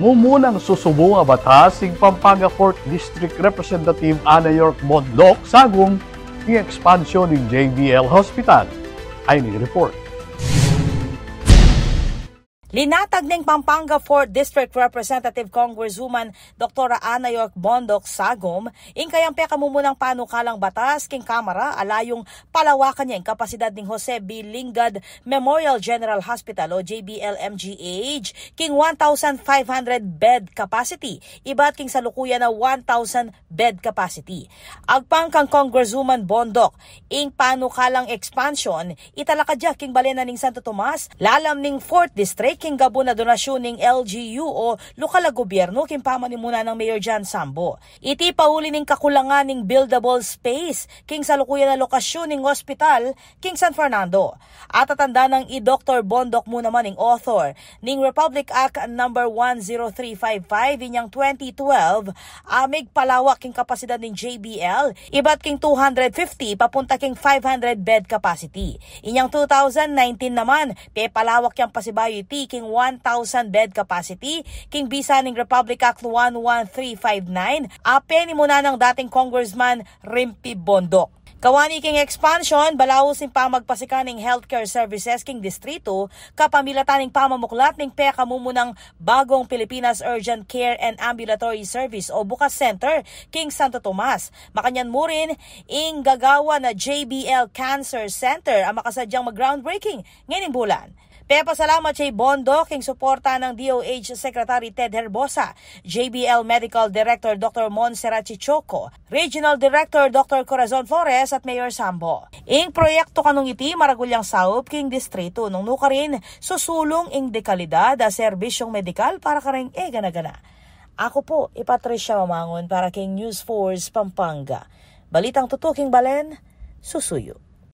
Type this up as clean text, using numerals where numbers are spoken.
mumunang susubong ang batas ng Pampanga 4th District Representative Ana York Mondok sagong ng ekspansyon ng JBL Hospital. Ay ni-report. Linatag ng Pampanga 4th District Representative Congresswoman Dr. Ana York Mondok Sagom, kayang pekamumunang panukalang batas king Kamara alayong palawakan niya ang kapasidad ng Jose B. Lingad Memorial General Hospital o JBL-MGH king 1,500 bed capacity, iba't king salukuyan na 1,000 bed capacity. Agpang kang Congresswoman Bondok, ing panukalang expansion, italakadya king balena ning Santo Tomas, lalam ning 4th District, king gabo na donasyon ng LGU o lokal na gobyerno king pamanimuna ng Mayor John Sambo. Iti pauli ning kakulangan ng buildable space king salukuyan na lokasyon ng hospital king San Fernando. At tatanda ng Dr. Bondok mo naman ng author ning Republic Act No. 10355 inyang 2012 amig palawak king kapasidad ng JBL iba't king 250 papunta king 500 bed capacity. Inyang 2019 naman palawak yang pasibayo iti king 1,000 bed capacity king bisa ning Republic Act 11359 apen muna ng dating Congressman Rimpi Bondok. Kawani king expansion, balawos ning pamagpasika ning healthcare services king distrito, kapamilatan ning pamamuklat ning pekamumunang bagong Pilipinas Urgent Care and Ambulatory Service o Bukas Center king Santo Tomas. Makanyan mo rin, ing gagawa na JBL Cancer Center ang makasadyang mag-groundbreaking ngayon bulan. Pasalamat kay Bondok king suporta ng DOH Secretary Ted Herbosa, JBL Medical Director Dr. Montserrat Chichoco, Regional Director Dr. Corazon Flores at Mayor Sambo. Ing proyekto kanong iti maragulyang saup king distrito nung nuka rin susulong ing dekalidad a serbisyong medikal para karing gana-gana. Ako po, Patricia Mamangon para king News Force Pampanga. Balitang tutuking balen, susuyo.